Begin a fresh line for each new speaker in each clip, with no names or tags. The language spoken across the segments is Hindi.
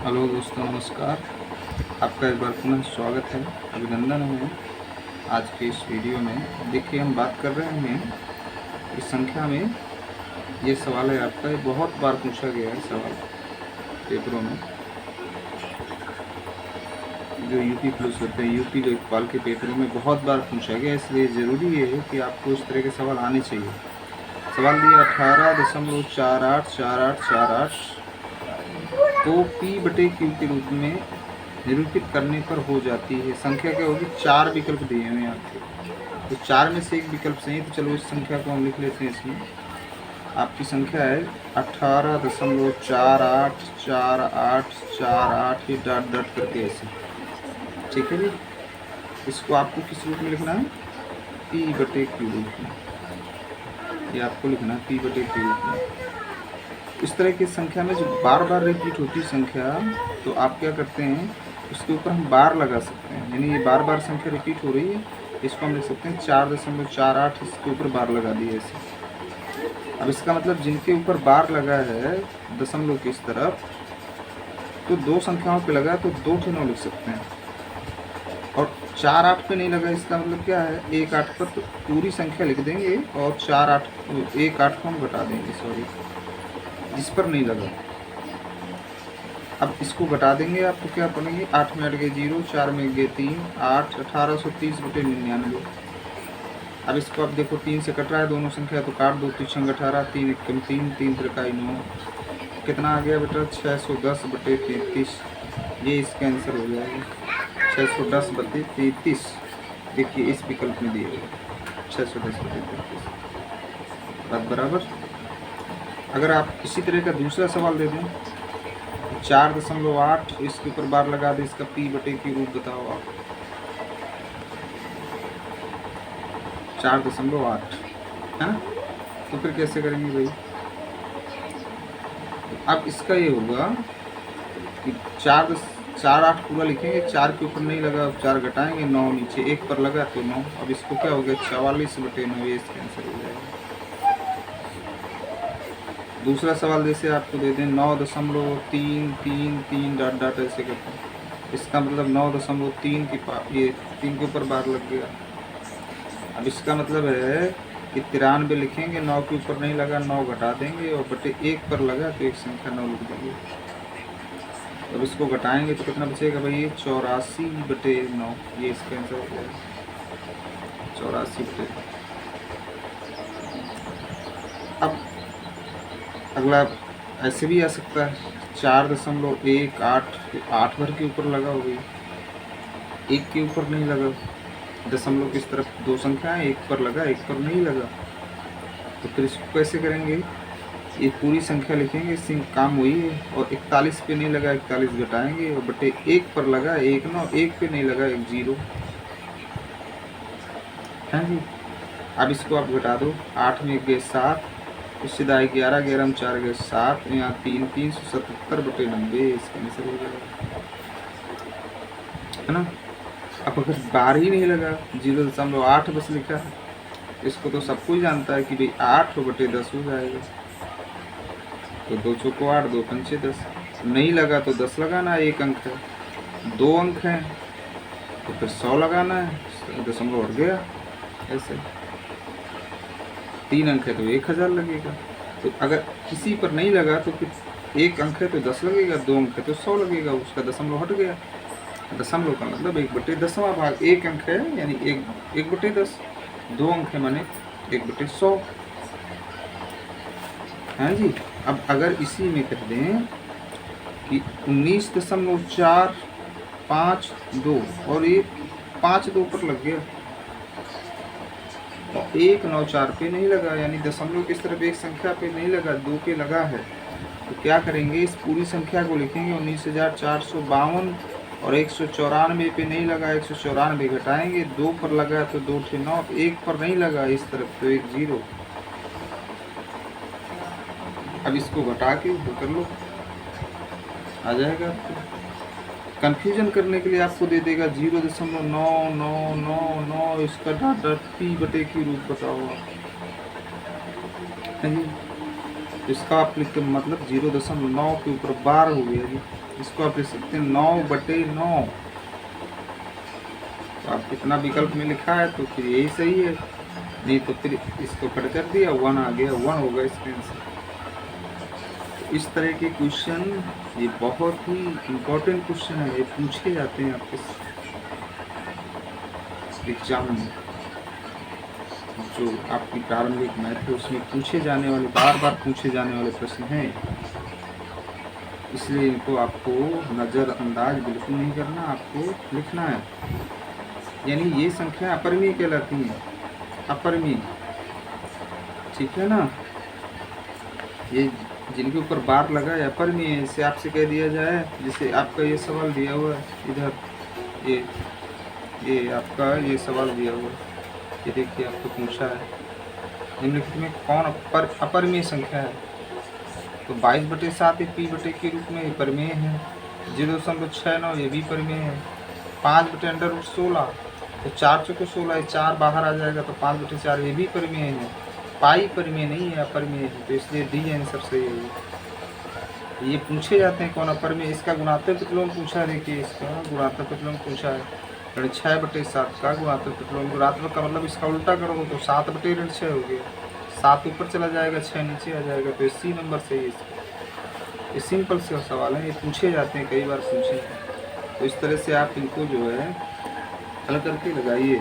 हेलो दोस्तों, नमस्कार। आपका एक बार पुनः स्वागत है, अभिनंदन है। आज के इस वीडियो में देखिए हम बात कर रहे हैं इस संख्या में। ये सवाल है आपका, ये बहुत बार पूछा गया है सवाल पेपरों में। जो यूपी प्लस होते हैं, यूपी लेखपाल के पेपरों में बहुत बार पूछा गया, इसलिए ज़रूरी ये है कि आपको इस तरह के सवाल आने चाहिए। सवाल दिया 18.484848 को P/Q के रूप में निरूपित करने पर हो जाती है। संख्या क्या होगी? 4 विकल्प दिए हुए हैं आपके, तो 4 में से एक विकल्प सही। तो चलो इस संख्या को हम लिख लेते हैं। इसमें आपकी संख्या है 18.484848, ये डॉट डॉट करके ऐसे, ठीक है जी। इसको आपको किस रूप में लिखना है? P/Q रूप में। ये आपको लिखना है P/Q रूप में। इस तरह की संख्या में जो बार बार रिपीट होती संख्या, तो आप क्या करते हैं, उसके ऊपर हम बार लगा सकते हैं। यानी ये बार बार संख्या रिपीट हो रही है, इसको हम लिख सकते हैं 4.48, इसके ऊपर बार लगा दिए ऐसे। अब इसका मतलब जिनके ऊपर बार लगा है दशमलव की इस तरफ, तो दो संख्याओं पे लगा तो 2 9 लिख सकते हैं। और 4 8 पे नहीं लगा, इसका मतलब क्या है, 1 8 पर तो पूरी संख्या लिख देंगे और 4 8 1 8 को हम घटा देंगे, सॉरी, जिस पर नहीं लगा। अब इसको घटा देंगे आप, तो क्या पढ़ेंगे? 8 में 8 गए 0, 4 में गए 3, 8 1830/99। अब इसको आप देखो 3 से कट रहा है दोनों संख्या, तो काट दो। 3 छंग 18, 3 एकम 3, 3 त्रिकाई 9, कितना आ गया बेटा? 610/33। ये इसका आंसर हो जाएगा 610/33। देखिए इस विकल्प में दिए हुए 610/33 बात बराबर। अगर आप इसी तरह का दूसरा सवाल दे दें 4.8, इसके ऊपर बार लगा दे, इसका P/Q रूप बताओ आप। 4.8 है ना, तो फिर कैसे करेंगे भाई? अब इसका ये होगा कि 4 8 पूरा लिखेंगे, 4 के ऊपर नहीं लगा, 4 घटाएंगे, 9 नीचे, 1 पर लगा तो 9। अब इसको क्या हो गया? 44/9, ये इसका आंसर हो जाएगा। दूसरा सवाल जैसे आपको दे दें 9.333 डॉट डॉट ऐसे करते हैं, इसका मतलब 9.3 की ये 3 के ऊपर बार लग गया। अब इसका मतलब है कि 93 लिखेंगे, 9 के ऊपर नहीं लगा, 9 घटा देंगे और बटे 1 पर लगा तो एक संख्या 9 लिख देंगे। अब इसको घटाएंगे तो कितना बचेगा भाई? ये 84/9, ये इसका आंसर हो जाएगा 84/9। अब अगला ऐसे भी आ सकता है 4.18, 8 भर के ऊपर लगा हो गई, 1 के ऊपर नहीं लगा। दशमलव की इस तरफ दो संख्या है, 1 पर लगा, 1 पर नहीं लगा, तो फिर इसको कैसे करेंगे? ये पूरी संख्या लिखेंगे, इससे काम वही है। और 41 पे नहीं लगा, 41 घटाएंगे और बटे 1 पर लगा 1 9, 1 पे नहीं लगा 1 0 है जी। अब इसको आप घटा दो, 8 में गए 7, इससे दाई 11, 11 में 4 गए 7, यहाँ 3 377/90, इसका आंसर हो जाएगा, है ना। अब अगर बार ही नहीं लगा, 0.8 बस लिखा है, इसको तो सब कोई जानता है कि भाई 8/10 हो जाएगा। तो 2 चौको 8, 2 पंचे 10, नहीं लगा तो 10 लगाना, 1 अंक है, 2 अंक हैं तो फिर 100 लगाना है, दशमलव हट गया ऐसे। 3 अंक है तो 1000 लगेगा। तो अगर किसी पर नहीं लगा तो फिर 1 अंक है तो 10 लगेगा, 2 अंक है तो 100 लगेगा, उसका दशमलव हट गया। दशमलव का मतलब 1/10वां भाग, 1 अंक है यानी 1/10, 2 अंक है माने 1/100 है जी। अब अगर इसी में कह दें कि 19.452 और ये 5 2 पर लग गया, 194 पे नहीं लगा, यानी दशमलव की तरफ एक संख्या पे नहीं लगा, 2 पे लगा है, तो क्या करेंगे? इस पूरी संख्या को लिखेंगे 19,452 और 194 पे नहीं लगा, 194 घटाएंगे, 2 पर लगा तो 2 9, 1 पर नहीं लगा इस तरफ तो 1 0। अब इसको घटा के कर लो, आ जाएगा आपको। कंफ्यूजन करने के लिए आपको दे देगा 0.9999, इसका डॉट डॉट P/Q रूप बताओ आप, है जी। तो इसका आप लिखते मतलब 0.9 के ऊपर बार हो गया जी। इसको आप लिख सकते हैं 9/9। तो आप कितना विकल्प में लिखा है तो फिर यही सही है, नहीं तो फिर इसको कट कर दिया 1 आ गया, 1 होगा इसका आंसर। तो इस तरह के क्वेश्चन ये बहुत ही इम्पोर्टेंट क्वेश्चन है, ये पूछे जाते हैं आपके एग्जाम में। जो आपकी प्रारंभिक मैथ है उसमें पूछे जाने वाले, बार बार पूछे जाने वाले प्रश्न हैं, इसलिए इनको आपको नज़रअंदाज बिल्कुल नहीं करना, आपको लिखना है। यानी ये संख्या अपरिमेय कहलाती हैं, अपरिमेय, ठीक है ना। ये जिनके ऊपर बार लगा है अपरिमेय है। इससे आपसे कह दिया जाए, जैसे आपका ये सवाल दिया हुआ है इधर, ये आपका ये सवाल दिया हुआ है, ये देखिए आपको पूछा है निम्नलिखित में कौन अपरिमेय संख्या है, तो 22/7 ये p/, के रूप में परिमेय है। 0.69 ये भी परिमेय है। 5/√16 तो 4 चौको 16, 4 बाहर आ जाएगा तो 5/4 ये भी परिमेय है। पाई परिमेय नहीं है, अपरिमेय है, तो इसलिए डी आंसर सही है। ये पूछे जाते हैं कौन अपरिमेय। इसका गुणात्मक प्रतिलोम पूछा है, देखिए इसका गुणात्मक प्रतिलोम पूछा है, 6/7 का गुणात्मक प्रतिलोम। गुणात्मक का मतलब इसका उल्टा करोगे तो 7/6 हो गया, 7 ऊपर चला जाएगा 6 नीचे आ जाएगा, तो सी नंबर सही है इसका। ये सिंपल से सवाल है, ये पूछे जाते हैं, कई बार पूछे। तो इस तरह से आप इनको जो है हल करके लगाइए।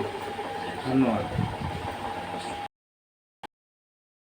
धन्यवाद।